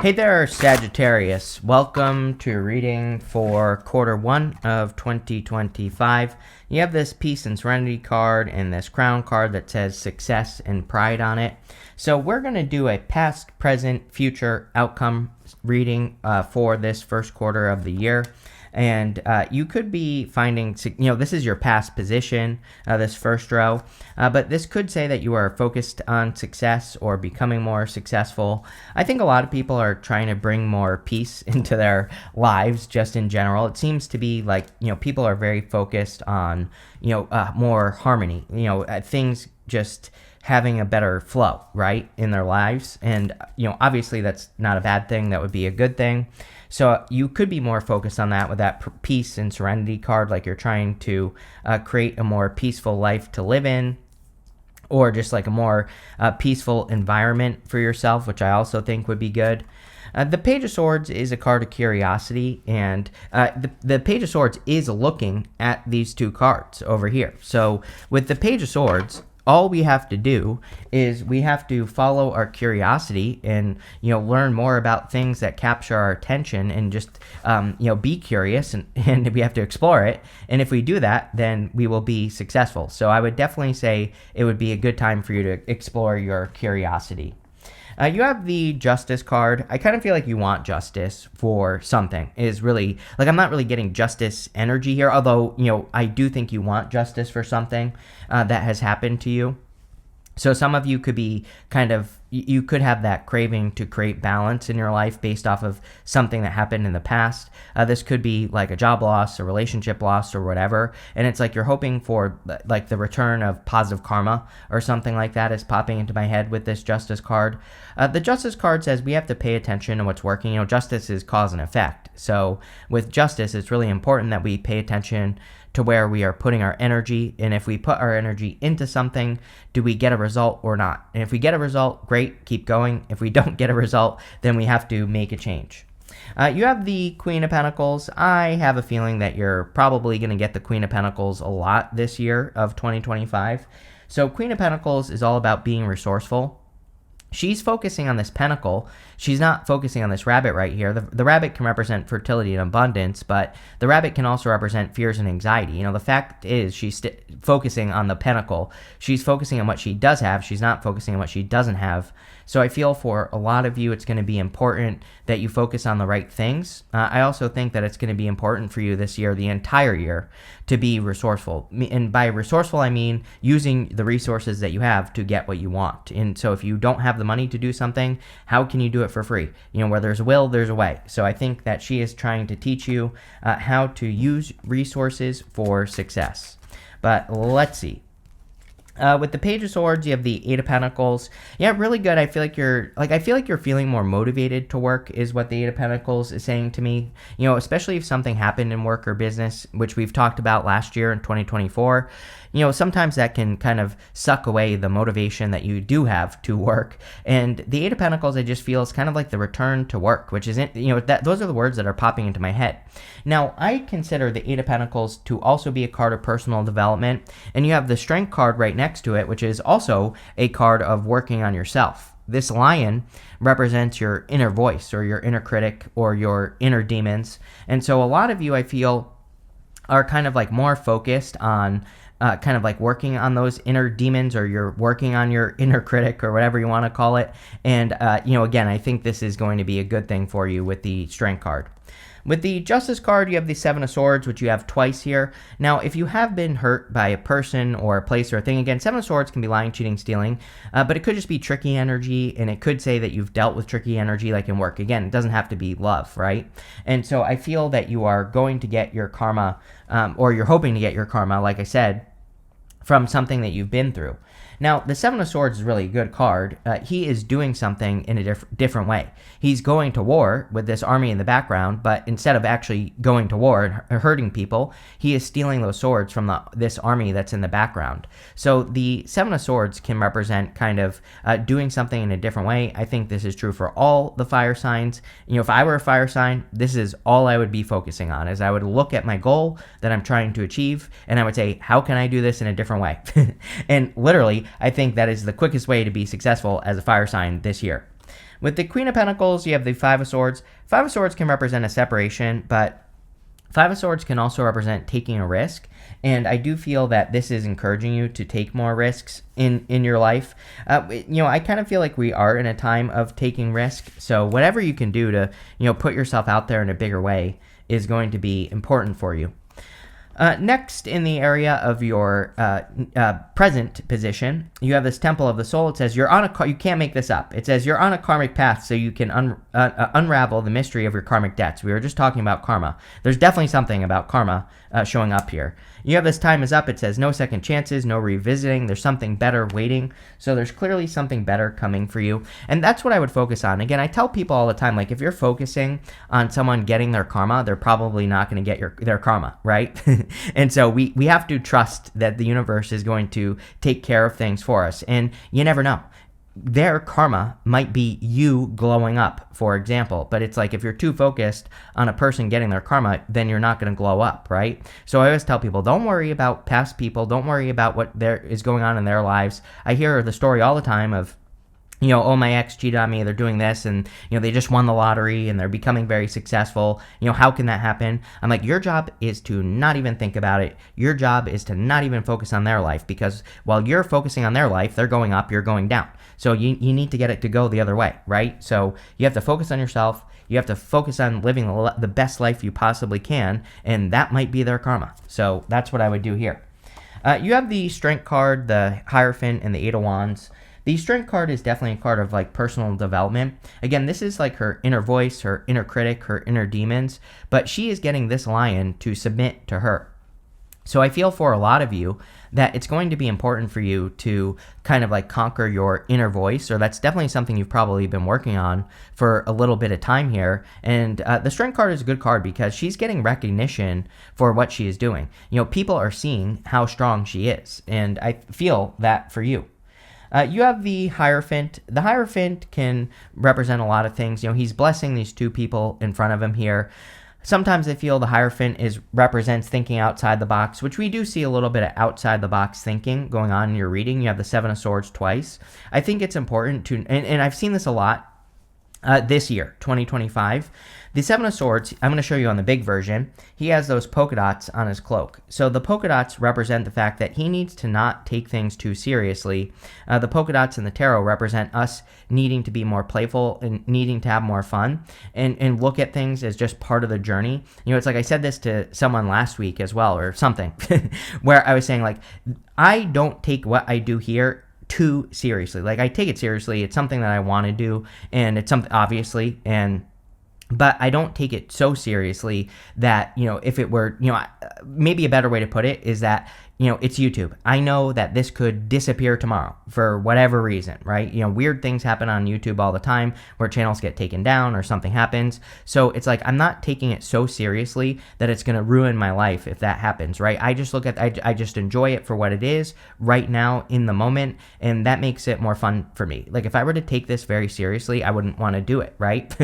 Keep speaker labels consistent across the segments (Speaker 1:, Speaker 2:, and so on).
Speaker 1: Hey there, Sagittarius. Welcome to your reading for quarter one of 2025. You have this peace and serenity card and this crown card that says success and pride on it. So we're going to do a past, present, future outcome reading for this first quarter of the year. And you could be finding, this is your past position, this first row, but this could say that you are focused on success or becoming more successful. I think a lot of people are trying to bring more peace into their lives just in general. It seems to be like, people are very focused on, more harmony, things just having a better flow, right, in their lives. And, obviously that's not a bad thing. That would be a good thing. So you could be more focused on that with that peace and serenity card, like you're trying to create a more peaceful life to live in, or just like a more peaceful environment for yourself, which I also think would be good. The Page of Swords is a card of curiosity, and the Page of Swords is looking at these two cards over here. So with the Page of Swords, all we have to do is we have to follow our curiosity and, learn more about things that capture our attention and just, be curious and we have to explore it. And if we do that, then we will be successful. So I would definitely say it would be a good time for you to explore your curiosity. You have the Justice card. I kind of feel like you want justice for something. Is really, like, I'm not really getting justice energy here, although, I do think you want justice for something that has happened to you. So some of you could be you could have that craving to create balance in your life based off of something that happened in the past. This could be like a job loss, a relationship loss, or whatever. And it's like you're hoping for like the return of positive karma or something like that is popping into my head with this Justice card. The Justice card says we have to pay attention to what's working. Justice is cause and effect. So with justice, it's really important that we pay attention to where we are putting our energy, and if we put our energy into something, do we get a result or not? And if we get a result, great, keep going. If we don't get a result, then we have to make a change. You have the Queen of Pentacles. I have a feeling that you're probably going to get the Queen of Pentacles a lot this year of 2025. So Queen of Pentacles is all about being resourceful. She's focusing on this pentacle. She's not focusing on this rabbit right here. The rabbit can represent fertility and abundance, but the rabbit can also represent fears and anxiety. The fact is she's focusing on the pentacle. She's focusing on what she does have. She's not focusing on what she doesn't have. So I feel for a lot of you, it's going to be important that you focus on the right things. I also think that it's going to be important for you this year, the entire year, to be resourceful. And by resourceful, I mean using the resources that you have to get what you want. And so if you don't have the money to do something, how can you do it for free? Where there's a will, there's a way. So I think that she is trying to teach you how to use resources for success. But let's see. With the Page of Swords, you have the Eight of Pentacles. Yeah, really good. I feel like you're feeling more motivated to work is what the Eight of Pentacles is saying to me. Especially if something happened in work or business, which we've talked about last year in 2024. Sometimes that can kind of suck away the motivation that you do have to work. And the Eight of Pentacles, I just feel is kind of like the return to work, which isn't, those are the words that are popping into my head. Now, I consider the Eight of Pentacles to also be a card of personal development. And you have the Strength card right next to it, which is also a card of working on yourself. This lion represents your inner voice or your inner critic or your inner demons. And so a lot of you, I feel, are kind of like more focused on kind of like working on those inner demons, or you're working on your inner critic or whatever you want to call it. And, again, I think this is going to be a good thing for you with the Strength card. With the Justice card, you have the Seven of Swords, which you have twice here. Now, if you have been hurt by a person or a place or a thing, again, Seven of Swords can be lying, cheating, stealing, but it could just be tricky energy, and it could say that you've dealt with tricky energy like in work. Again, it doesn't have to be love, right? And so I feel that you are going to get your karma, or you're hoping to get your karma, like I said, from something that you've been through. Now, the Seven of Swords is really a good card. He is doing something in a different way. He's going to war with this army in the background, but instead of actually going to war and hurting people, he is stealing those swords from this army that's in the background. So the Seven of Swords can represent kind of doing something in a different way. I think this is true for all the fire signs. If I were a fire sign, this is all I would be focusing on, is I would look at my goal that I'm trying to achieve, and I would say, how can I do this in a different way? And literally, I think that is the quickest way to be successful as a fire sign this year. With the Queen of Pentacles, you have the Five of Swords. Five of Swords can represent a separation, but Five of Swords can also represent taking a risk, and I do feel that this is encouraging you to take more risks in your life. I kind of feel like we are in a time of taking risk, so whatever you can do to, put yourself out there in a bigger way is going to be important for you. Next, in the area of your present position, you have this Temple of the Soul. It says you can't make this up. It says you're on a karmic path, so you can unravel the mystery of your karmic debts. We were just talking about karma. There's definitely something about karma showing up here. You have this time is up. It says no second chances, no revisiting. There's something better waiting. So there's clearly something better coming for you. And that's what I would focus on. Again, I tell people all the time, like if you're focusing on someone getting their karma, they're probably not going to get their karma, right? And so we have to trust that the universe is going to take care of things for us. And you never know. Their karma might be you glowing up, for example, but it's like if you're too focused on a person getting their karma, then you're not going to glow up, right? So I always tell people, don't worry about past people, don't worry about what is going on in their lives. I hear the story all the time of, oh, my ex cheated on me, they're doing this, and, they just won the lottery, and they're becoming very successful. How can that happen? I'm like, your job is to not even think about it. Your job is to not even focus on their life, because while you're focusing on their life, they're going up, you're going down. So you need to get it to go the other way, right? So you have to focus on yourself. You have to focus on living the best life you possibly can, and that might be their karma. So that's what I would do here. You have the Strength card, the Hierophant, and the Eight of Wands. The Strength card is definitely a card of like personal development. Again, this is like her inner voice, her inner critic, her inner demons, but she is getting this lion to submit to her. So I feel for a lot of you that it's going to be important for you to kind of like conquer your inner voice, or that's definitely something you've probably been working on for a little bit of time here. And the Strength card is a good card because she's getting recognition for what she is doing. People are seeing how strong she is, and I feel that for you. You have the Hierophant. The Hierophant can represent a lot of things. He's blessing these two people in front of him here. Sometimes I feel the Hierophant represents thinking outside the box, which we do see a little bit of outside the box thinking going on in your reading. You have the Seven of Swords twice. I think it's important to, and I've seen this a lot this year, 2025. The Seven of Swords, I'm going to show you on the big version. He has those polka dots on his cloak. So the polka dots represent the fact that he needs to not take things too seriously. The polka dots in the tarot represent us needing to be more playful and needing to have more fun and look at things as just part of the journey. It's like I said this to someone last week as well, or something, where I was saying like, I don't take what I do here too seriously. Like I take it seriously. It's something that I want to do, and it's something obviously, but I don't take it so seriously that, if it were, maybe a better way to put it is that, it's YouTube. I know that this could disappear tomorrow for whatever reason, right? Weird things happen on YouTube all the time where channels get taken down or something happens. So it's like, I'm not taking it so seriously that it's going to ruin my life if that happens, right? I just I just enjoy it for what it is right now in the moment. And that makes it more fun for me. Like if I were to take this very seriously, I wouldn't want to do it, right?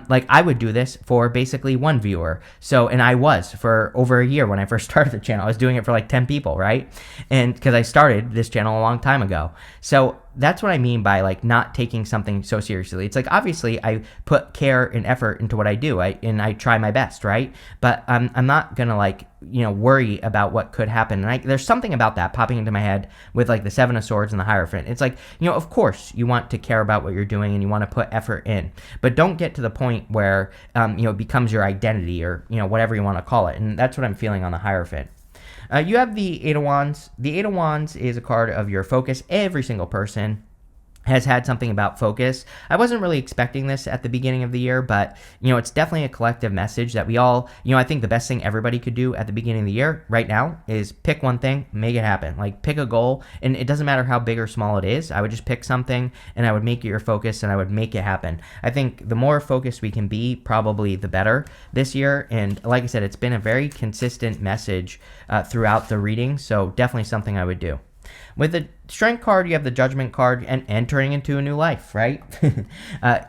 Speaker 1: Like I would do this for basically one viewer. So, and I was for over a year when I first started the channel. I was doing it for like 10 people, right? And because I started this channel a long time ago. So that's what I mean by like not taking something so seriously. It's like, obviously I put care and effort into what I do, and I try my best, right? But I'm not gonna like, worry about what could happen. And there's something about that popping into my head with like the Seven of Swords and the Hierophant. It's like, of course you want to care about what you're doing and you want to put effort in, but don't get to the point where, it becomes your identity or, whatever you want to call it. And that's what I'm feeling on the Hierophant. You have the Eight of Wands. The Eight of Wands is a card of your focus. Every single person has had something about focus. I wasn't really expecting this at the beginning of the year, but, it's definitely a collective message that we all, I think the best thing everybody could do at the beginning of the year right now is pick one thing, make it happen. Like pick a goal, and it doesn't matter how big or small it is. I would just pick something and I would make it your focus and I would make it happen. I think the more focused we can be, probably the better this year. And like I said, it's been a very consistent message throughout the reading. So definitely something I would do. With the Strength card, you have the Judgment card and entering into a new life, right?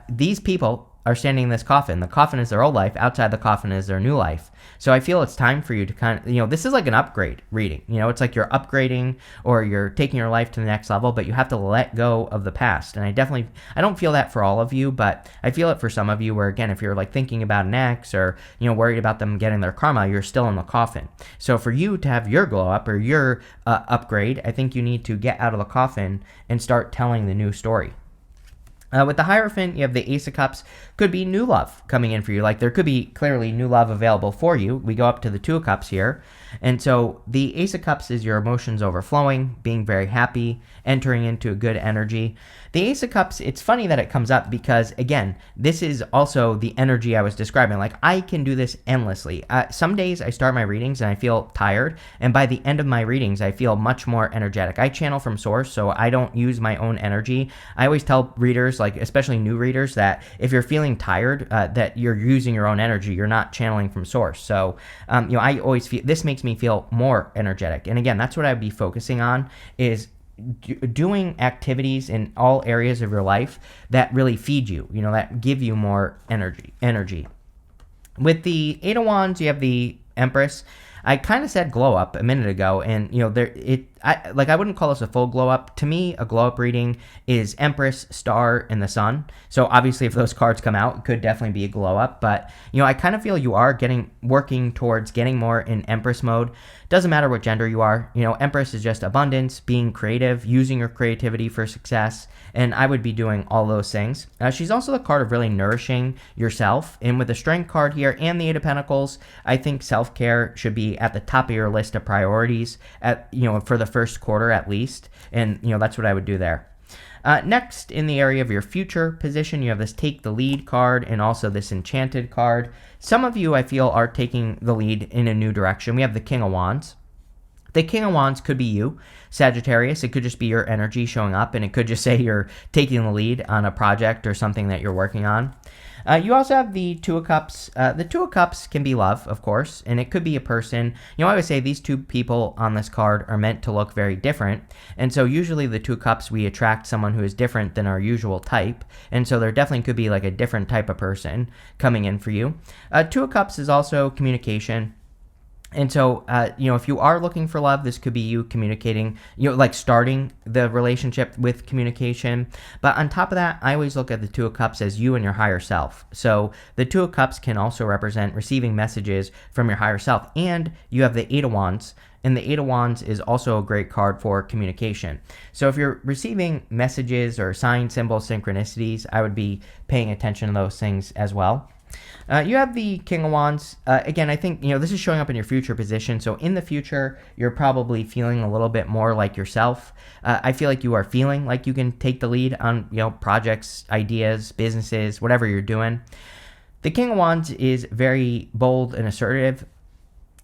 Speaker 1: These people are standing in this coffin. The coffin is their old life. Outside the coffin is their new life. So I feel it's time for you to kind of, this is like an upgrade reading. It's like you're upgrading or you're taking your life to the next level, but you have to let go of the past. And I don't feel that for all of you, but I feel it for some of you where, again, if you're like thinking about an ex or, worried about them getting their karma, you're still in the coffin. So for you to have your glow up or your upgrade, I think you need to get out of the coffin and start telling the new story. With the Hierophant, you have the Ace of Cups. Could be new love coming in for you. Like there could be clearly new love available for you. We go up to the Two of Cups here. And so the Ace of Cups is your emotions overflowing, being very happy, entering into a good energy. The Ace of Cups, it's funny that it comes up because, again, this is also the energy I was describing. Like, I can do this endlessly. Some days I start my readings and I feel tired, and by the end of my readings, I feel much more energetic. I channel from source, so I don't use my own energy. I always tell readers, like especially new readers, that if you're feeling tired, that you're using your own energy. You're not channeling from source. So, I always feel this makes me feel more energetic. And again, that's what I'd be focusing on is doing activities in all areas of your life that really feed you, that give you more energy. With the Eight of Wands, you have the Empress. I kind of said glow up a minute ago, and I wouldn't call this a full glow up. To me, a glow up reading is Empress, Star, and the Sun. So obviously, if those cards come out, it could definitely be a glow up. But I kind of feel you are working towards getting more in Empress mode. Doesn't matter what gender you are. Empress is just abundance, being creative, using your creativity for success, and I would be doing all those things. She's also the card of really nourishing yourself, and with the Strength card here and the Eight of Pentacles, I think self-care should be at the top of your list of priorities for the first quarter at least, and that's what I would do there. Next, in the area of your future position, you have this Take the Lead card and also this Enchanted card. Some of you, I feel, are taking the lead in a new direction. We have the King of Wands. The King of Wands could be you, Sagittarius. It could just be your energy showing up, and it could just say you're taking the lead on a project or something that you're working on. You also have the Two of Cups. The Two of Cups can be love, of course, and it could be a person. I always say these two people on this card are meant to look very different, and so usually the Two of Cups, we attract someone who is different than our usual type, and so there definitely could be like a different type of person coming in for you. Two of Cups is also communication. And so, if you are looking for love, this could be you communicating, like starting the relationship with communication. But on top of that, I always look at the Two of Cups as you and your higher self. So the Two of Cups can also represent receiving messages from your higher self. And you have the Eight of Wands. And the Eight of Wands is also a great card for communication. So if you're receiving messages or sign symbols, synchronicities, I would be paying attention to those things as well. You have the King of Wands. Again, I think, this is showing up in your future position. So in the future, you're probably feeling a little bit more like yourself. I feel like you are feeling like you can take the lead on, projects, ideas, businesses, whatever you're doing. The King of Wands is very bold and assertive,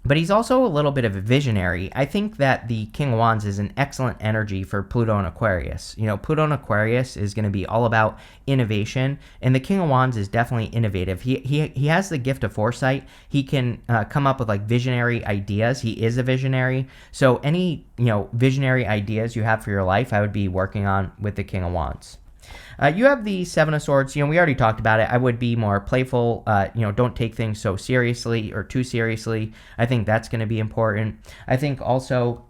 Speaker 1: but he's also a little bit of a visionary. I think that the King of Wands is an excellent energy for Pluto and Aquarius. Pluto and Aquarius is going to be all about innovation, and the King of Wands is definitely innovative. He has the gift of foresight. He can come up with like visionary ideas. He is a visionary. So any, visionary ideas you have for your life, I would be working on with the King of Wands. You have the Seven of Swords. We already talked about it. I would be more playful. Don't take things so seriously or too seriously. I think that's going to be important. I think also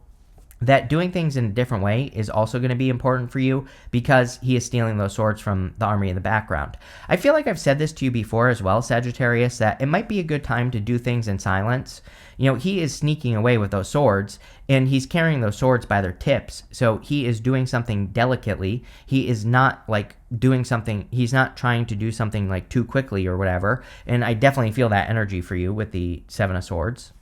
Speaker 1: that doing things in a different way is also going to be important for you because he is stealing those swords from the army in the background. I feel like I've said this to you before as well, Sagittarius, that it might be a good time to do things in silence. He is sneaking away with those swords, and he's carrying those swords by their tips. So he is doing something delicately. He is not he's not trying to do something like too quickly or whatever. And I definitely feel that energy for you with the Seven of Swords.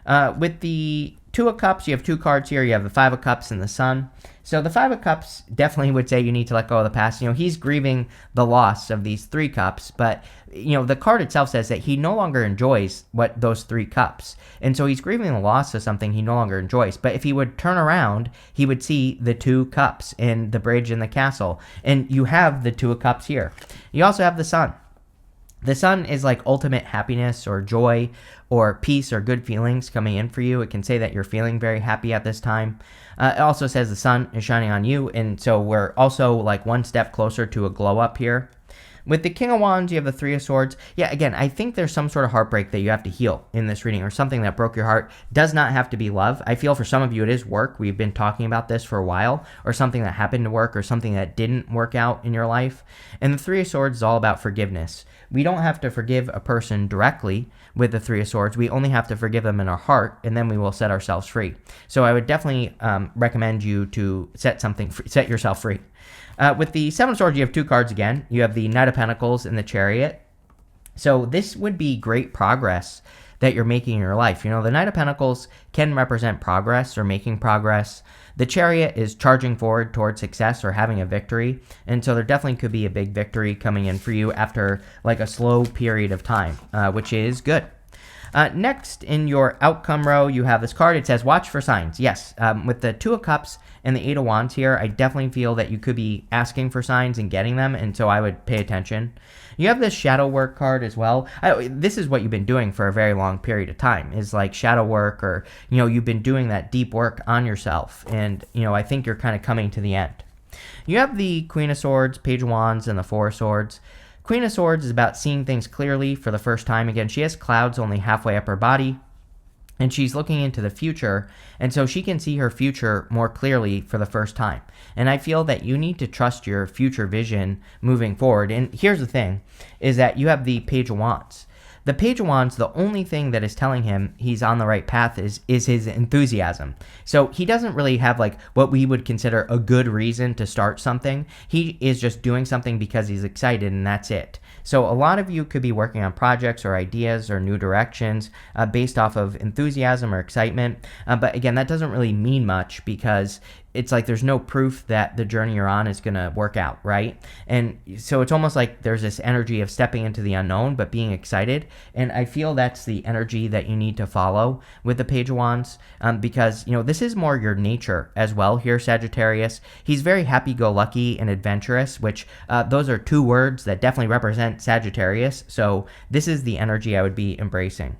Speaker 1: With the Two of Cups, you have two cards here. You have the Five of Cups and the Sun. So the Five of Cups definitely would say you need to let go of the past. He's grieving the loss of these three cups, but, the card itself says that he no longer enjoys those three cups. And so he's grieving the loss of something he no longer enjoys. But if he would turn around, he would see the two cups and the bridge and the castle. And you have the Two of Cups here. You also have the Sun. The Sun is like ultimate happiness or joy or peace or good feelings coming in for you. It can say that you're feeling very happy at this time. It also says the sun is shining on you, and so we're also like one step closer to a glow up here. With the King of Wands, you have the Three of Swords. Yeah, again, I think there's some sort of heartbreak that you have to heal in this reading, or something that broke your heart. Does not have to be love. I feel for some of you it is work. We've been talking about this for a while, or something that happened to work, or something that didn't work out in your life. And the Three of Swords is all about forgiveness. We don't have to forgive a person directly with the Three of Swords. We only have to forgive them in our heart, and then we will set ourselves free. So I would definitely recommend you to set yourself free. With the Seven of Swords, you have two cards again. You have the Knight of Pentacles and the Chariot. So this would be great progress that you're making in your life. You know, the Knight of Pentacles can represent progress or making progress. The Chariot is charging forward towards success or having a victory. And so there definitely could be a big victory coming in for you after like a slow period of time, which is good. Next, in your outcome row, you have this card. It says, watch for signs. Yes, with the Two of Cups and the Eight of Wands here, I definitely feel that you could be asking for signs and getting them, and so I would pay attention. You have this shadow work card as well. This is what you've been doing for a very long period of time, is like shadow work, or, you know, you've been doing that deep work on yourself, and, you know, I think you're kind of coming to the end. You have the Queen of Swords, Page of Wands, and the Four of Swords. Queen of Swords is about seeing things clearly for the first time. Again, she has clouds only halfway up her body, and she's looking into the future, and so she can see her future more clearly for the first time. And I feel that you need to trust your future vision moving forward. And here's the thing, is that you have the Page of Wands. The Page of Wands, the only thing that is telling him he's on the right path is his enthusiasm. So he doesn't really have like what we would consider a good reason to start something. He is just doing something because he's excited, and that's it. So a lot of you could be working on projects or ideas or new directions based off of enthusiasm or excitement. But again, that doesn't really mean much, because it's like there's no proof that the journey you're on is going to work out, right? And so it's almost like there's this energy of stepping into the unknown, but being excited. And I feel that's the energy that you need to follow with the Page of Wands, because, you know, this is more your nature as well here, Sagittarius. He's very happy-go-lucky and adventurous, which those are two words that definitely represent Sagittarius. So this is the energy I would be embracing.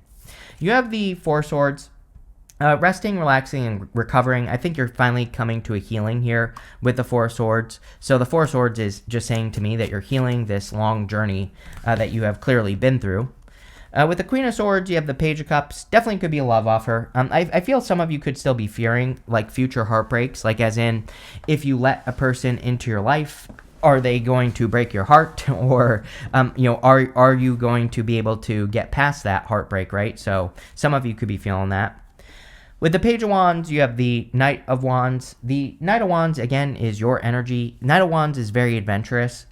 Speaker 1: You have the Four Swords. Resting, relaxing, and recovering. I think you're finally coming to a healing here with the Four of Swords. So the Four of Swords is just saying to me that you're healing this long journey that you have clearly been through. With the Queen of Swords, you have the Page of Cups. Definitely could be a love offer. I feel some of you could still be fearing like future heartbreaks, like as in if you let a person into your life, are they going to break your heart, or you know, are you going to be able to get past that heartbreak, right? So some of you could be feeling that. With the Page of Wands, you have the Knight of Wands. The Knight of Wands, again, is your energy. Knight of Wands is very adventurous.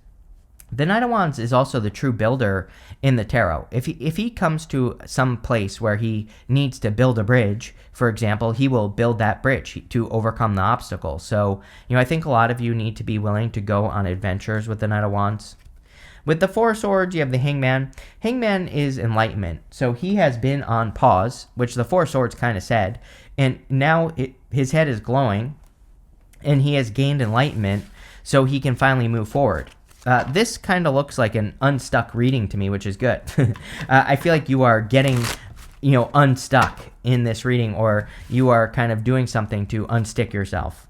Speaker 1: The Knight of Wands is also the true builder in the tarot. If he comes to some place where he needs to build a bridge, for example, he will build that bridge to overcome the obstacle. So, you know, I think a lot of you need to be willing to go on adventures with the Knight of Wands. With the Four of Swords, you have the Hangman. Hangman is enlightenment. So he has been on pause, which the Four of Swords kind of said. And now his head is glowing, and he has gained enlightenment, so he can finally move forward. This kind of looks like an unstuck reading to me, which is good. I feel like you are getting, you know, unstuck in this reading, or you are kind of doing something to unstick yourself.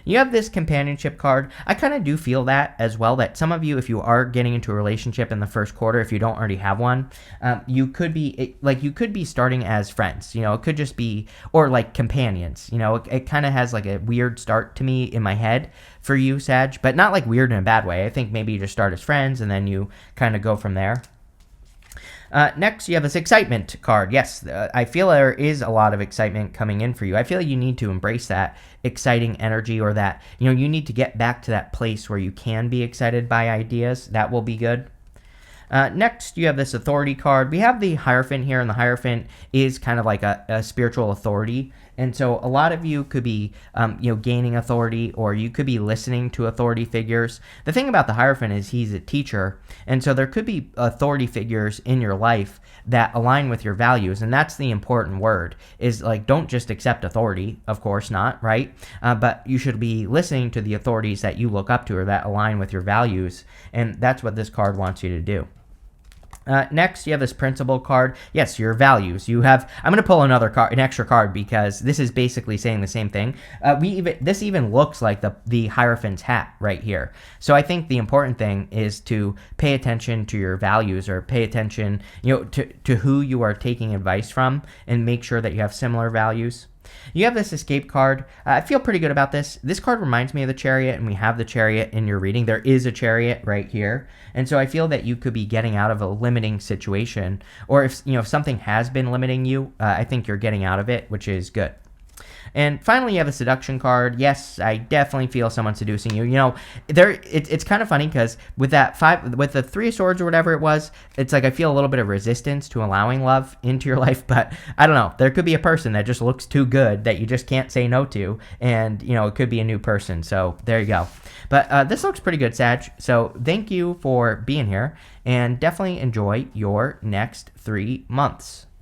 Speaker 1: You have this companionship card. I kind of do feel that as well, that some of you, if you are getting into a relationship in the first quarter, if you don't already have one, you could be starting as friends. You know, it could just be, or like companions. You know, it kind of has like a weird start to me in my head for you, Sag, but not like weird in a bad way. I think maybe you just start as friends and then you kind of go from there. Next, you have this excitement card. Yes, I feel there is a lot of excitement coming in for you. I feel like you need to embrace that exciting energy, or that, you know, you need to get back to that place where you can be excited by ideas. That will be good. Next, you have this authority card. We have the Hierophant here, and the Hierophant is kind of like a spiritual authority. And so a lot of you could be, you know, gaining authority, or you could be listening to authority figures. The thing about the Hierophant is he's a teacher. And so there could be authority figures in your life that align with your values. And that's the important word, is like, don't just accept authority. Of course not, right? But you should be listening to the authorities that you look up to or that align with your values. And that's what this card wants you to do. Next, you have this principal card. Yes, your values. You have. I'm going to pull another card, an extra card, because this is basically saying the same thing. This even looks like the Hierophant's hat right here. So I think the important thing is to pay attention to your values, or pay attention, to who you are taking advice from, and make sure that you have similar values. You have this escape card. I feel pretty good about this. This card reminds me of the Chariot, and we have the Chariot in your reading. There is a Chariot right here. And so I feel that you could be getting out of a limiting situation, or if something has been limiting you, I think you're getting out of it, which is good. And finally, you have a seduction card. Yes, I definitely feel someone seducing you. It's kind of funny because with the 3 of Swords or whatever it was, it's like I feel a little bit of resistance to allowing love into your life. But I don't know. There could be a person that just looks too good that you just can't say no to, and it could be a new person. So there you go. But this looks pretty good, Sag. So thank you for being here, and definitely enjoy your next 3 months.